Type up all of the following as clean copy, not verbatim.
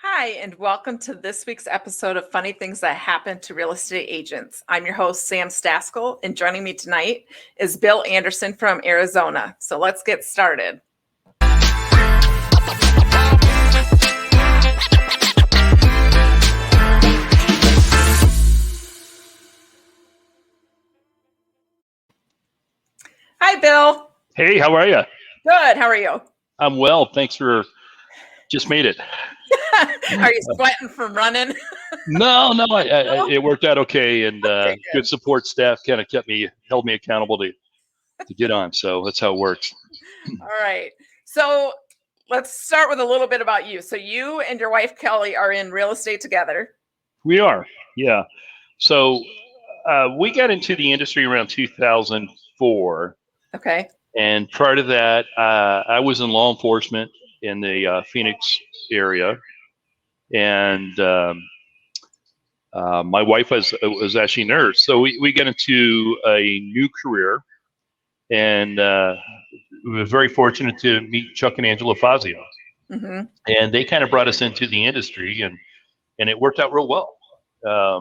Hi, and welcome to this week's episode of Funny Things That Happen to Real Estate Agents. I'm your host, Sam Staskell, and joining me tonight is Bill Anderson from Arizona. So let's get started. Hi, Bill. Hey, how are you? Good. How are you? I'm well. Thanks for just made it. Are you sweating from running? No, it worked out okay, and Okay, good support staff kind of held me accountable to get on. So that's how it works. All right. So let's start with a little bit about you. So you and your wife, Kelly, are in real estate together. We are, yeah. So we got into the industry around 2004. Okay. And prior to that, I was in law enforcement in the Phoenix area, and my wife was actually a nurse. So we got into a new career, and we were very fortunate to meet Chuck and Angela Fazio. Mm-hmm. And they kind of brought us into the industry, and it worked out real well.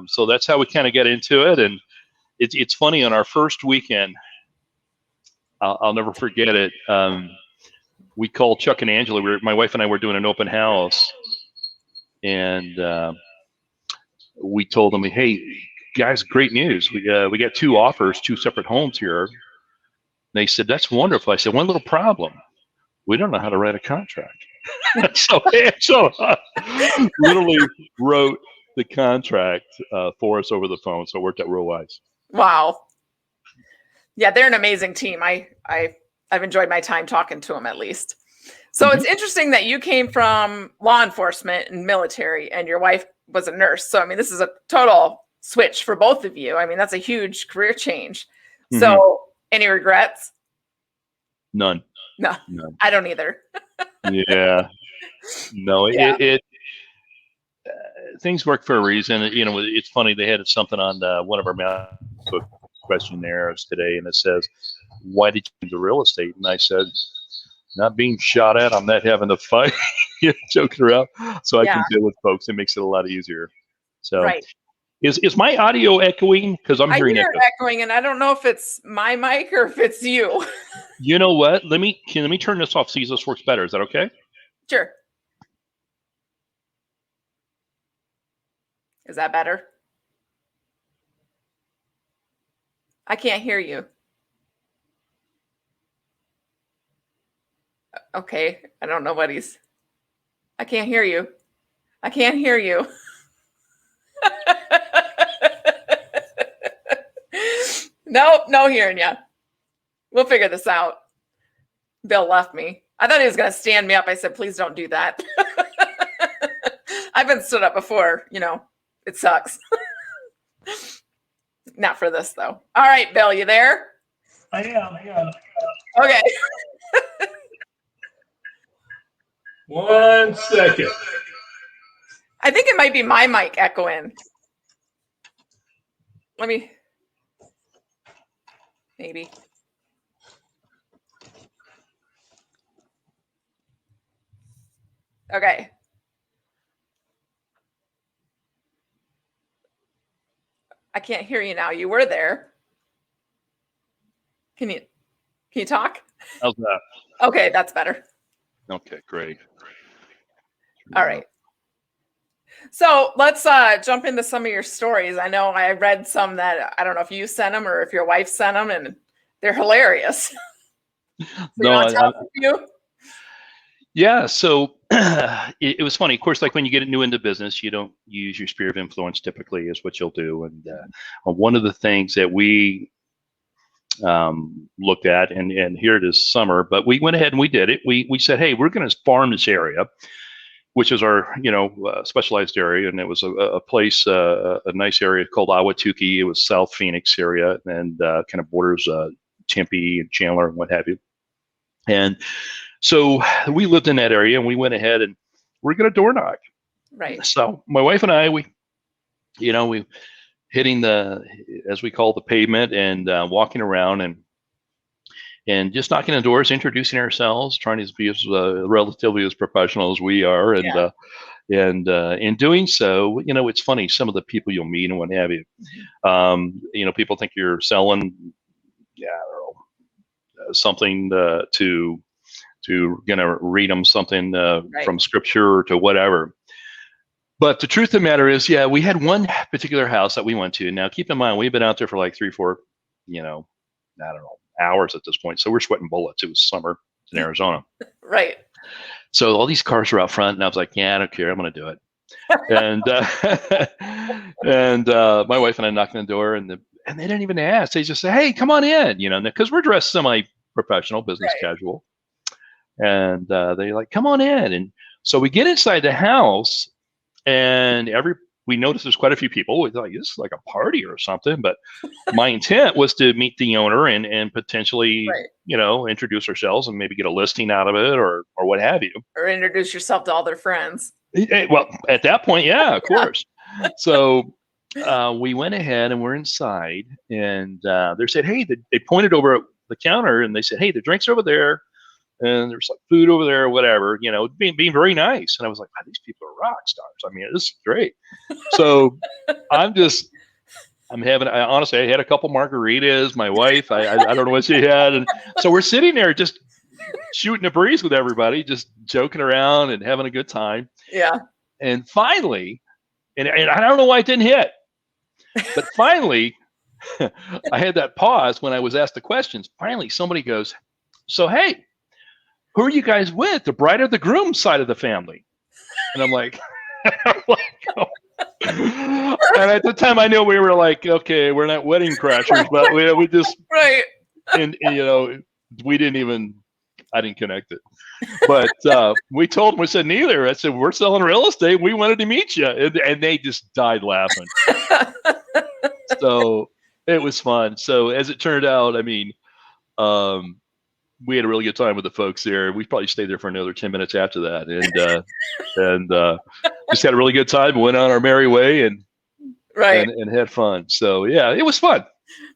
So that's how we kind of got into it. And it's funny, on our first weekend, I'll never forget it. We called Chuck and Angela. My wife and I were doing an open house, and we told them, "Hey, guys, great news! We got two offers, two separate homes here." And they said, "That's wonderful." I said, "One little problem: we don't know how to write a contract." so Angela literally wrote the contract for us over the phone. So it worked out real wise. Wow. Yeah, they're an amazing team. I've enjoyed my time talking to them, at least. So It's interesting that you came from law enforcement and military, and your wife was a nurse. So, I mean, this is a total switch for both of you. I mean, that's a huge career change. So any regrets? None. No, I don't either. Yeah. No, Yeah. Things work for a reason. You know, it's funny. They had something on one of our Facebook questionnaires today, and it says, "Why did you do real estate?" And I said, "Not being shot at. I'm not having to fight." Joking around, so I can deal with folks. It makes it a lot easier. So, Right. Is my audio echoing? Because I'm hearing echoing, and I don't know if it's my mic or if it's you. You know what? Let me turn this off. See if this works better. Is that okay? Sure. Is that better? I can't hear you. Okay. I don't know what I can't hear you. I can't hear you. Nope, no hearing you. We'll figure this out. Bill left me. I thought he was going to stand me up. I said, please don't do that. I've been stood up before, it sucks. Not for this, though. All right, Bill, you there? I am. Okay. 1 second. I think it might be my mic echoing. Maybe. Okay. I can't hear you now. You were there. Can you talk? How's that? Okay, that's better. Okay, great. All right. So let's jump into some of your stories. I know I read some that I don't know if you sent them or if your wife sent them, and they're hilarious. Yeah. So it was funny. Of course, like when you get new into business, you don't use your sphere of influence typically is what you'll do. And one of the things that we looked at, and here it is summer, but we went ahead and we did it. We said, hey, we're going to farm this area, which is our, specialized area. And it was a place, a nice area called Ahwatukee. It was South Phoenix area and kind of borders Tempe and Chandler and what have you. And so we lived in that area, and we went ahead and we're going to door knock. Right. So my wife and I, we hitting the, as we call the pavement, and walking around and just knocking on doors, introducing ourselves, trying to be as relatively as professional as we are, and And in doing so, it's funny, some of the people you'll meet and what have you. People think you're selling, yeah, I don't know, something to read them something Right. from scripture or to whatever. But the truth of the matter is, yeah, we had one particular house that we went to. Now, keep in mind, we've been out there for like 3-4, I don't know, hours at this point. So we're sweating bullets. It was summer in Arizona. Right. So all these cars were out front, and I was like, yeah, I don't care. I'm going to do it. And my wife and I knocked on the door, and they didn't even ask. They just say, hey, come on in, because we're dressed semi-professional, business casual. And they're like, come on in. And so we get inside the house, and we noticed there's quite a few people. We thought, this is like a party or something. But my intent was to meet the owner and potentially, introduce ourselves and maybe get a listing out of it or what have you. Or introduce yourself to all their friends. Well, at that point, yeah, of course. So we went ahead and we're inside, and they said, hey, they pointed over at the counter and they said, hey, the drink's over there. And there's like food over there, or whatever, being very nice. And I was like, wow, these people are rock stars. I mean, this is great. So honestly, I had a couple margaritas. My wife, I don't know what she had. And so we're sitting there just shooting a breeze with everybody, just joking around and having a good time. Yeah. And finally, and I don't know why it didn't hit, but finally, I had that pause when I was asked the questions. Finally, somebody goes, so, hey, who are you guys with? The bride or the groom side of the family? And I'm like, oh. And at the time I knew we were like, okay, we're not wedding crashers, but we just, right. And we didn't even, I didn't connect it. But we told them, we said, neither. I said, we're selling real estate. We wanted to meet you. And they just died laughing. So it was fun. So as it turned out, I mean, we had a really good time with the folks there. We probably stayed there for another 10 minutes after that, and just had a really good time. Went on our merry way and had fun. So yeah, it was fun.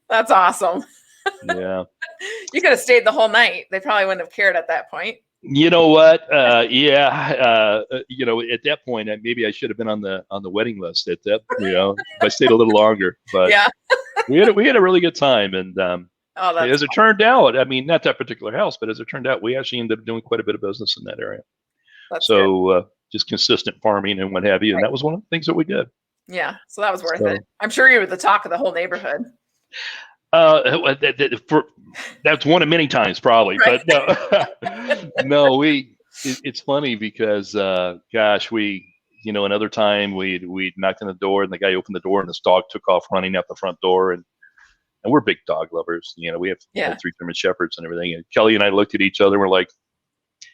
That's awesome. Yeah, you could have stayed the whole night. They probably wouldn't have cared at that point. You know what? At that point, maybe I should have been on the wedding list. At that, if I stayed a little longer. But yeah, we had a really good time, and as it turned out, I mean, not that particular house, but as it turned out, we actually ended up doing quite a bit of business in that area. So just consistent farming and what have you. And that was one of the things that we did. Yeah. So that was worth it. I'm sure you were the talk of the whole neighborhood. That's one of many times probably, right. But no, it's funny because, another time we knocked on the door and the guy opened the door and this dog took off running out the front door, and we're big dog lovers. We have 3 German Shepherds and everything. And Kelly and I looked at each other and we're like,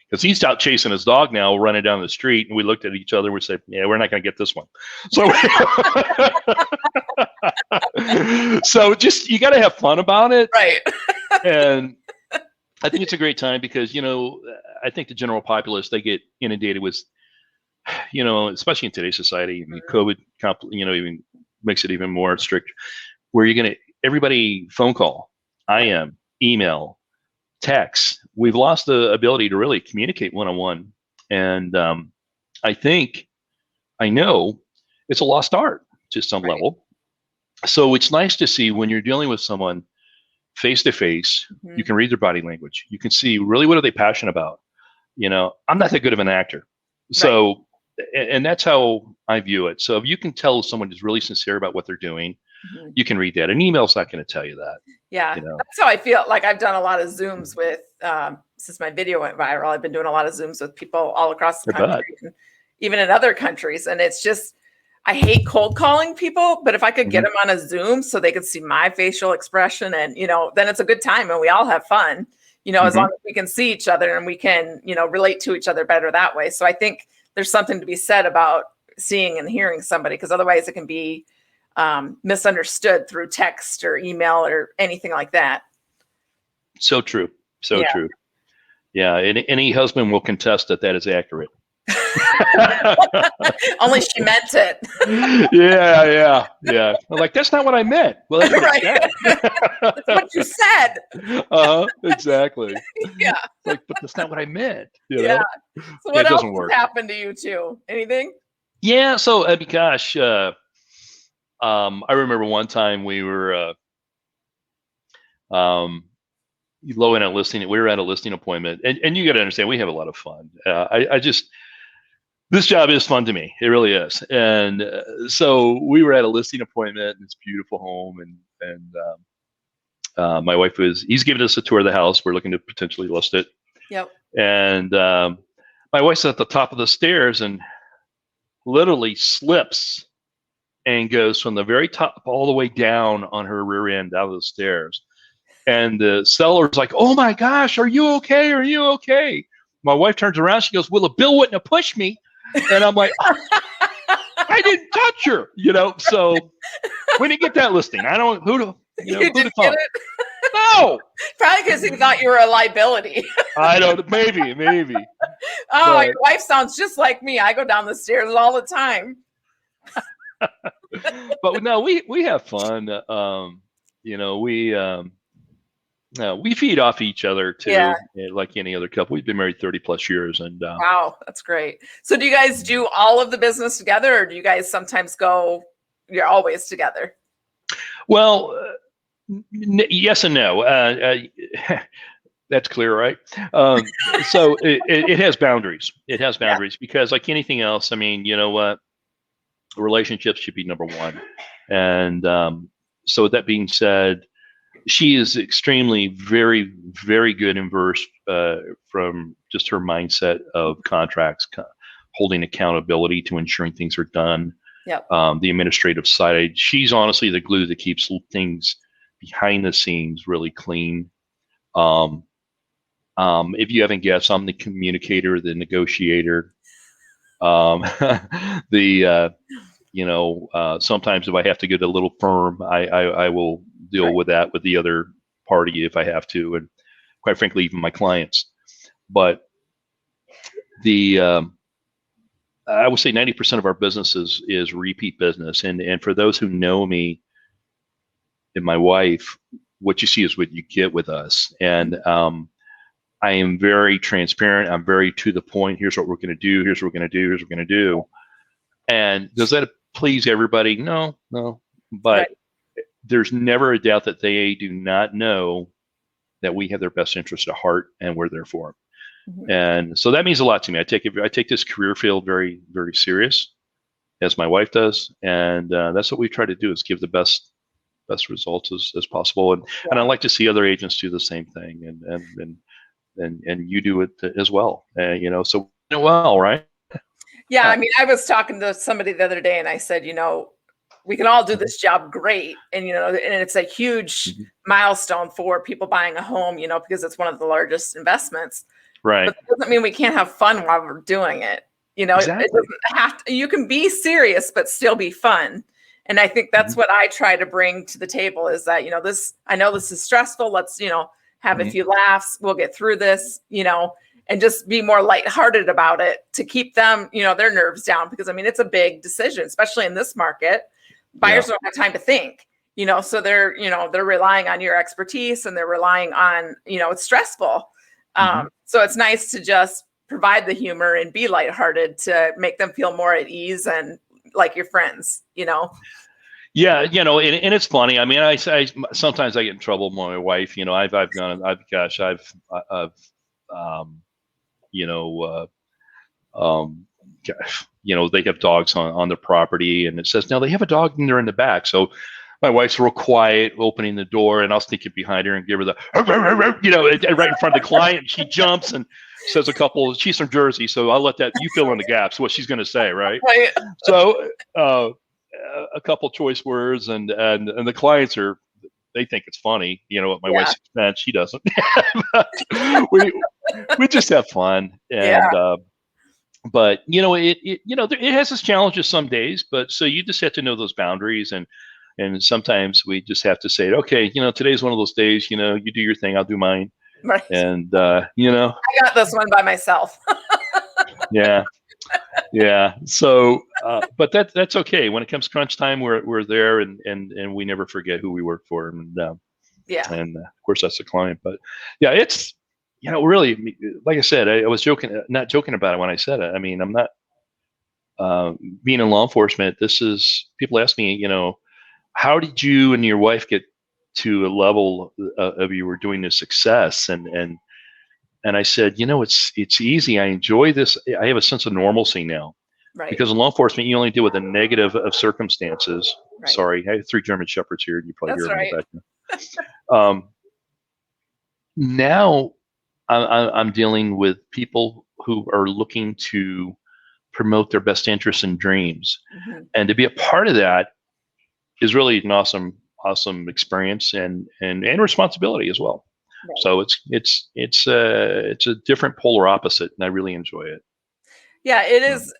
because he's out chasing his dog now, running down the street. And we looked at each other and we said, yeah, we're not going to get this one. So, so just, you got to have fun about it. Right. And I think it's a great time because, I think the general populace, they get inundated with, especially in today's society, I mean, COVID, even makes it even more strict, where you're going to, everybody phone call, IM, email, text. We've lost the ability to really communicate one-on-one. And I know it's a lost art to some level. So it's nice to see when you're dealing with someone face to face, you can read their body language. You can see really what are they passionate about. I'm not that good of an actor. So, and that's how I view it. So if you can tell someone is really sincere about what they're doing, you can read that. An email's not going to tell you that. Yeah, that's how I feel. Like I've done a lot of Zooms with, since my video went viral, I've been doing a lot of Zooms with people all across the country, and even in other countries. And it's just, I hate cold calling people, but if I could get them on a Zoom so they could see my facial expression and, then it's a good time and we all have fun, as long as we can see each other and we can, relate to each other better that way. So I think there's something to be said about seeing and hearing somebody, because otherwise it can be misunderstood through text or email or anything like that. So true. So true. Yeah. Any husband will contest that is accurate. Only she meant it. Yeah. I'm like, that's not what I meant. Well, that's what I said. That's what you said. Exactly. Yeah. Like, but that's not what I meant. So what else has happened to you too? Anything? Yeah. So, gosh, I remember one time we were um, low in a listing. We were at a listing appointment, and you got to understand, we have a lot of fun. I just this job is fun to me. It really is. And so we were at a listing appointment in this beautiful home, and my wife he's giving us a tour of the house. We're looking to potentially list it. Yep. And my wife's at the top of the stairs and literally slips and goes from the very top all the way down on her rear end out of the stairs. And the seller's like, "Oh my gosh, are you okay? Are you okay?" My wife turns around. She goes, "Well, if Bill wouldn't have pushed me." And I'm like, "I didn't touch her," So we didn't get that listing. I don't who to You who to didn't call. get it? No, Probably because he thought you were a liability. I don't. Maybe. Oh, But- your wife sounds just like me. I go down the stairs all the time. But no, we have fun. We feed off each other too, Yeah. like any other couple. We've been married 30 plus years, and Wow, that's great. So do you guys do all of the business together, or do you guys sometimes you're always together? well, yes and no. That's clear, right? So it has boundaries. It has boundaries because, like anything else, I mean, you know what? Relationships should be number one. And so, with that being said, she is extremely, very, very good and versed from just her mindset of contracts, holding accountability to ensuring things are done. Yep. The administrative side, she's honestly the glue that keeps things behind the scenes really clean. If you haven't guessed, I'm the communicator, the negotiator. Sometimes if I have to get a little firm, I will deal with that with the other party if I have to, and quite frankly, even my clients. But I would say 90% of our business is repeat business, and for those who know me and my wife, what you see is what you get with us. And I am very transparent. I'm very to the point. Here's what we're going to do. Here's what we're going to do. Here's what we're going to do. And does that please everybody? No. But there's never a doubt that they do not know that we have their best interest at heart and we're there for them. Mm-hmm. And so that means a lot to me. I take this career field very, very serious, as my wife does. And that's what we try to do, is give the best results as possible. And I'd like to see other agents do the same thing. And you do it as well. So well, right? Yeah, I mean, I was talking to somebody the other day, and I said, we can all do this job great, and and it's a huge milestone for people buying a home, because it's one of the largest investments. Right. But that doesn't mean we can't have fun while we're doing it. Exactly. It doesn't have to. You can be serious, but still be fun. And I think that's what I try to bring to the table, is that I know this is stressful. Let's have a few laughs. We'll get through this. And just be more lighthearted about it to keep them, their nerves down, because I mean, it's a big decision, especially in this market. Buyers don't have time to think, so they're relying on your expertise, and they're relying on, it's stressful. So it's nice to just provide the humor and be lighthearted to make them feel more at ease and like your friends, Yeah, and it's funny. I mean, I sometimes I get in trouble with my wife. They have dogs on their property, and it says now they have a dog and they're in the back. So my wife's real quiet, opening the door, and I'll sneak it behind her and give her the, right in front of the client. She jumps and says a couple. She's from Jersey, so I'll let you fill in the gaps. What she's going to say, right? Right. So a couple choice words, and the clients they think it's funny. What my wife's expense, she doesn't. we just have fun, and but it has its challenges some days. But so you just have to know those boundaries, and sometimes we just have to say, okay, today's one of those days. You do your thing, I'll do mine, right? And I got this one by myself. Yeah. So, but that's okay. When it comes crunch time, we're there, and we never forget who we work for, and and of course that's the client. But yeah, it's really, like I said, I was not joking about it when I said it. I mean, I'm not. being in law enforcement, people ask me, how did you and your wife get to a level of you were doing this success? And I said, it's easy. I enjoy this. I have a sense of normalcy now. Right. Because in law enforcement, you only deal with the negative of circumstances. Right. Sorry, I have 3 German Shepherds here. You probably That's hear them right. in the background. Now I'm dealing with people who are looking to promote their best interests and dreams. Mm-hmm. And to be a part of that is really an awesome experience and responsibility as well. Right. So it's a different polar opposite, and I really enjoy it. Yeah, it is.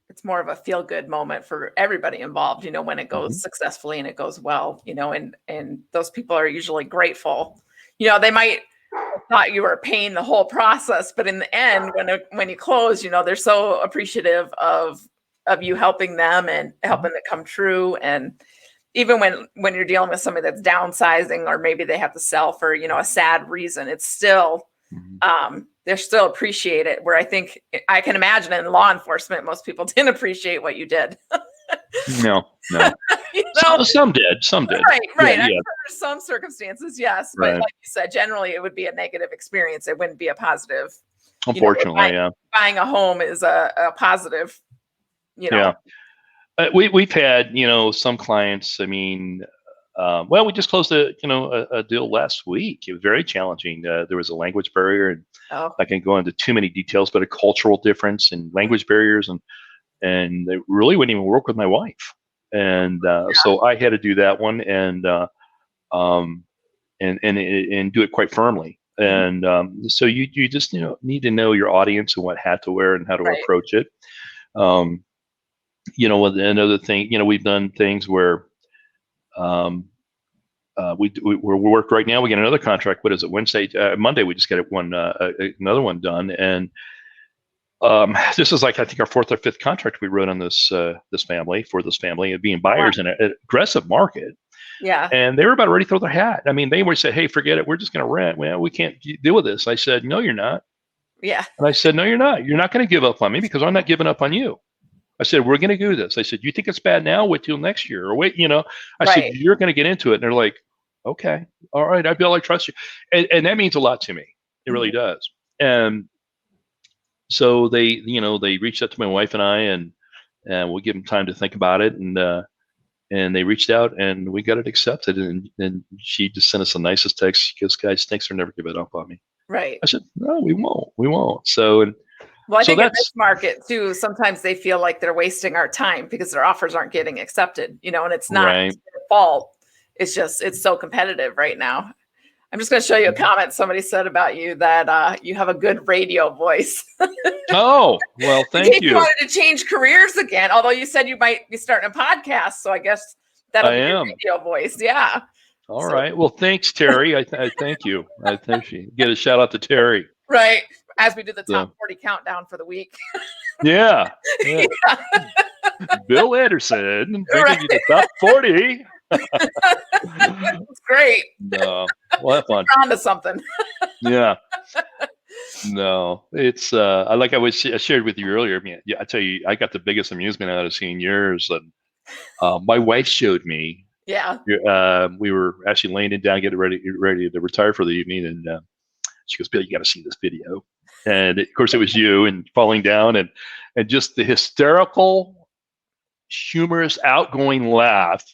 It's more of a feel good moment for everybody involved, when it goes successfully and it goes well, and those people are usually grateful. They might have thought you were paying the whole process, but in the end, when you close, they're so appreciative of you helping them and helping it come true. And even when you're dealing with somebody that's downsizing, or maybe they have to sell for, a sad reason, it's still, they're still appreciate it. Where I can imagine in law enforcement, most people didn't appreciate what you did. No. Some did. Right. Yeah. I'm sure there's some circumstances, yes, but Right. like you said, generally it would be a negative experience. It wouldn't be a positive. Unfortunately, yeah. Buying a home is a positive. Yeah. We've had some clients. I mean, we just closed a deal last week. It was very challenging. There was a language barrier, and I can't go into too many details, but a cultural difference and language barriers, and they really wouldn't even work with my wife. And so I had to do that one and do it quite firmly. And so you just need to know your audience and what hat to wear and how to approach it. Another thing, we've done things where we work right now. We get another contract. What is it? Monday we just got another one done, and this is like I think our 4th or 5th contract we wrote on this family of being buyers in an aggressive market. Yeah. And they were about ready to throw their hat. I mean, they would say, "Hey, forget it. We're just going to rent. Well, we can't deal with this." I said, "No, you're not." Yeah. And I said, "No, you're not. You're not going to give up on me because I'm not giving up on you." I said, "We're going to do this." I said, "You think it's bad now? Wait till next year, or wait." I said, "You're going to get into it." And they're like, "Okay, all right. I feel I trust you," and that means a lot to me. It really does. And so they reached out to my wife and I, and we give them time to think about it, and they reached out and we got it accepted, and she just sent us the nicest text. She goes, "Guys, thanks for never giving up on me." Right. I said, "No, we won't." So I think in this market too, sometimes they feel like they're wasting our time because their offers aren't getting accepted, and it's not their fault. It's just, it's so competitive right now. I'm just going to show you a comment somebody said about you, that you have a good radio voice. Oh, well, thank you. You wanted to change careers again, although you said you might be starting a podcast. So I guess that'll be your radio voice. Yeah. All right. Well, thanks, Terry. I thank you. I thank you. Get a shout out to Terry. Right. As we do the top 40 countdown for the week. Yeah. Bill Anderson, bringing you the top 40. It's great. No, we'll have fun. On to something. Yeah. No, it's like I shared with you earlier. I mean, I tell you, I got the biggest amusement out of seeing yours, and my wife showed me. Yeah. We were actually laying it down, getting ready to retire for the evening, and she goes, "Bill, you got to see this video." And of course, it was you and falling down, and just the hysterical, humorous, outgoing laugh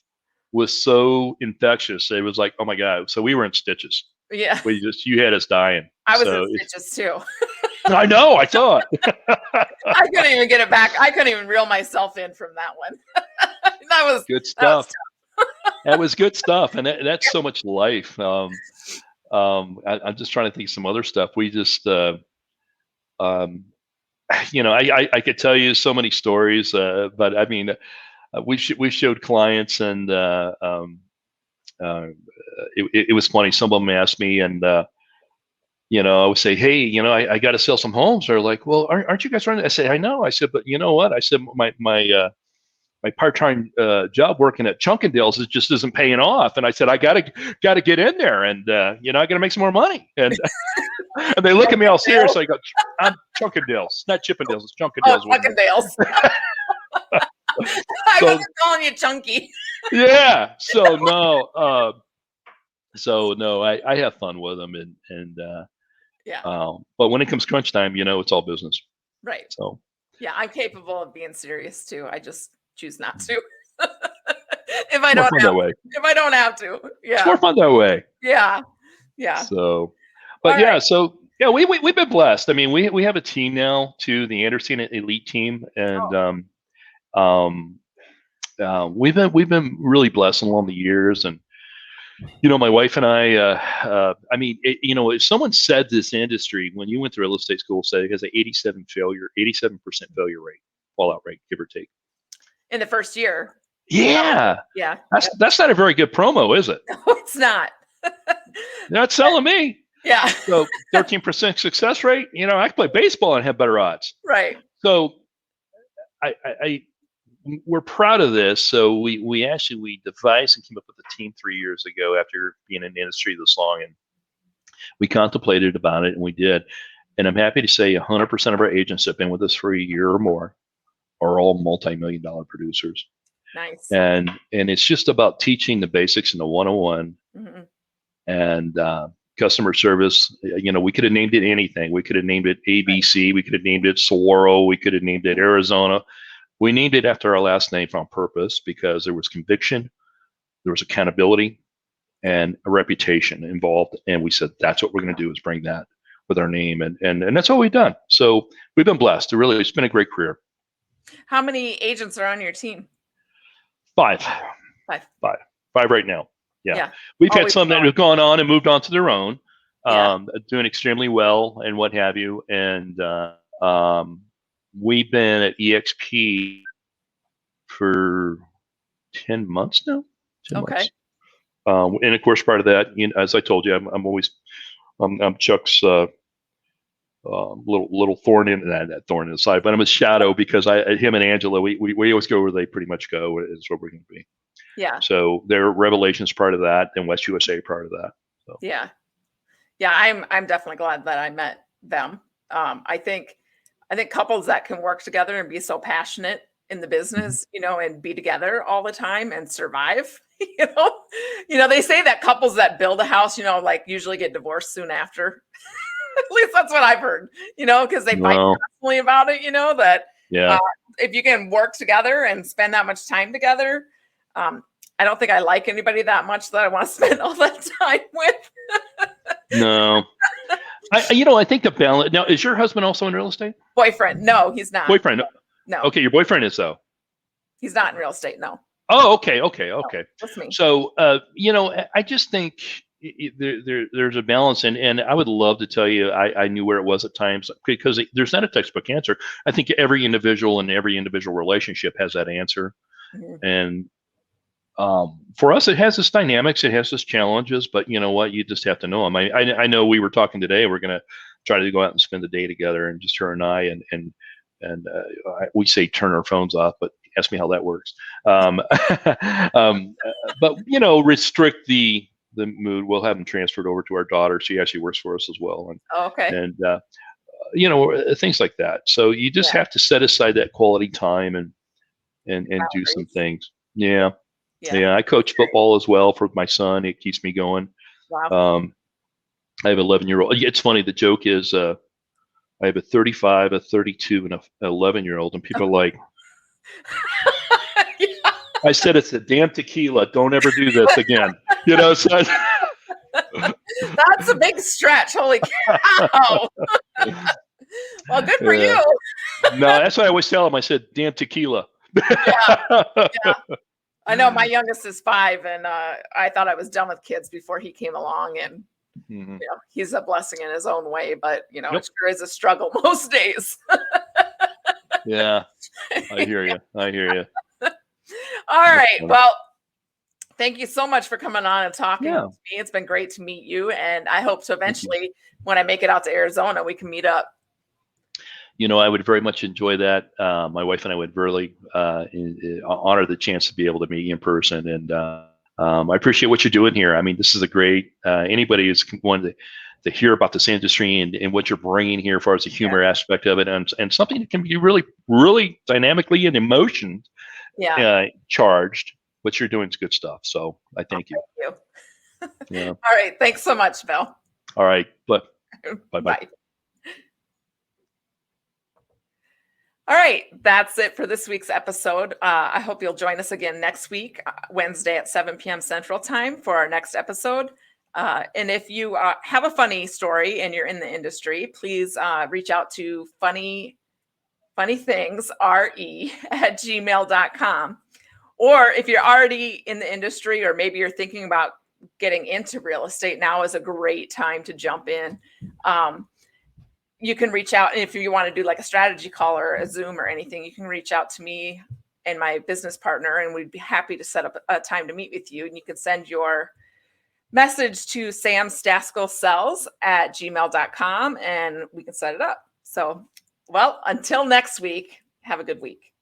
was so infectious. It was like, oh my God. So we were in stitches. Yeah. You had us dying. I was in stitches too. I know. I thought. I couldn't even get it back. I couldn't even reel myself in from that one. That was good stuff. That was good stuff. And that's so much life. I'm just trying to think of some other stuff. We just, I could tell you so many stories, but I mean, we showed clients, and it was funny. Some of them asked me, and I would say, "Hey, I got to sell some homes." They're like, "Well, aren't you guys running?" I say, "I know." I said, "But you know what?" I said, "My part-time job working at Chunkendales just isn't paying off." And I said, "I gotta get in there, and I gotta make some more money." And and they look at me all serious. I go, "I'm Chunkendales, not Chippendales. It's Chunkendales." Oh, Chunkendales. I've been calling you Chunky. Yeah. So no, I have fun with them, and Yeah. but when it comes crunch time, it's all business. Right. So Yeah, I'm capable of being serious too. I just choose not to. If I it's more don't fun have that way. if I don't have to. It's more Yeah. fun that way. Yeah. Yeah. So, but All yeah, right. so yeah, we've been blessed. I mean, we have a team now too, the Anderson Elite team, and Oh, um, we've been really blessed along the years. And my wife and I mean, if someone said this industry when you went to real estate school said it has an 87% failure rate, fallout rate, give or take. in the first year. Yeah, Yeah. that's not a very good promo, is it? No, it's not. You're not selling me. Yeah. So 13% success rate. I could play baseball and have better odds. Right. So we're proud of this. So we devised and came up with a team 3 years ago after being in the industry this long, and we contemplated about it, and we did. And I'm happy to say 100% of our agents have been with us for a year or more, are all multi-million-dollar producers. Nice. And it's just about teaching the basics in the 101 Mm-hmm. and customer service. We could have named it anything. We could have named it ABC. We could have named it Saguaro. We could have named it Arizona. We named it after our last name on purpose because there was conviction, there was accountability, and a reputation involved. And we said, that's what we're going to do, is bring that with our name. And that's what we've done. So we've been blessed. It's been a great career. How many agents are on your team? 5 right now. Yeah. We've had some that have gone on and moved on to their own, doing extremely well and what have you. And we've been at EXP for 10 months now. 10 months. And of course, part of that, as I told you, I'm Chuck's little thorn in that thorn in the side, but I'm a shadow because him and Angela, we always go where they pretty much go. Is what we're going to be. Yeah. So their Revelations part of that, and West USA part of that. So. Yeah. I'm definitely glad that I met them. I think couples that can work together and be so passionate in the business, and be together all the time and survive. They say that couples that build a house, like usually get divorced soon after. At least that's what I've heard. Because they fight constantly about it. That if you can work together and spend that much time together. I don't think I like anybody that much that I want to spend all that time with. No. I think the balance. Now, is your husband also in real estate? Boyfriend. No, he's not. Boyfriend. No. Okay, your boyfriend is though. He's not in real estate. No. Oh, okay. No, that's me. So, I just think there's a balance, and I would love to tell you I knew where it was at times, because there's not a textbook answer. I think every individual and every individual relationship has that answer, and for us, it has its dynamics, it has its challenges, but you know what? You just have to know them. I know we were talking today. We're going to try to go out and spend the day together, and just her and I, and we say turn our phones off, but ask me how that works. But restrict the mood. We'll have them transferred over to our daughter. She actually works for us as well, and things like that. So you just have to set aside that quality time and do some things. Yeah. I coach football as well for my son. It keeps me going. Wow. I have an 11-year-old. It's funny. The joke is I have a 35, a 32, and an 11-year-old, and people are like, I said, it's a damn tequila. Don't ever do this again. So that's a big stretch. Holy cow. Well, good for you. No, that's what I always tell them. I said, damn tequila. Yeah. I know my youngest is 5, and I thought I was done with kids before he came along, and he's a blessing in his own way, but it sure is a struggle most days. Yeah, I hear you. All right. Well, thank you so much for coming on and talking to me. It's been great to meet you, and I hope to eventually, when I make it out to Arizona, we can meet up. I would very much enjoy that. My wife and I would really honor the chance to be able to meet you in person. And I appreciate what you're doing here. I mean, this is a great, anybody who's wanted to hear about this industry and what you're bringing here as far as the humor aspect of it, and something that can be really, really dynamically in emotion charged. What you're doing is good stuff. So I thank you. Thank you. Yeah. All right. Thanks so much, Bill. All right. But bye-bye. Bye. All right, that's it for this week's episode. I hope you'll join us again next week, Wednesday at 7 p.m. Central Time for our next episode. And if you have a funny story and you're in the industry, please reach out to funnythingsre@gmail.com. Or if you're already in the industry, or maybe you're thinking about getting into real estate, now is a great time to jump in. You can reach out, and if you want to do like a strategy call or a Zoom or anything, you can reach out to me and my business partner, and we'd be happy to set up a time to meet with you. And you can send your message to samstaskellsells@gmail.com and we can set it up. So, well, until next week, have a good week.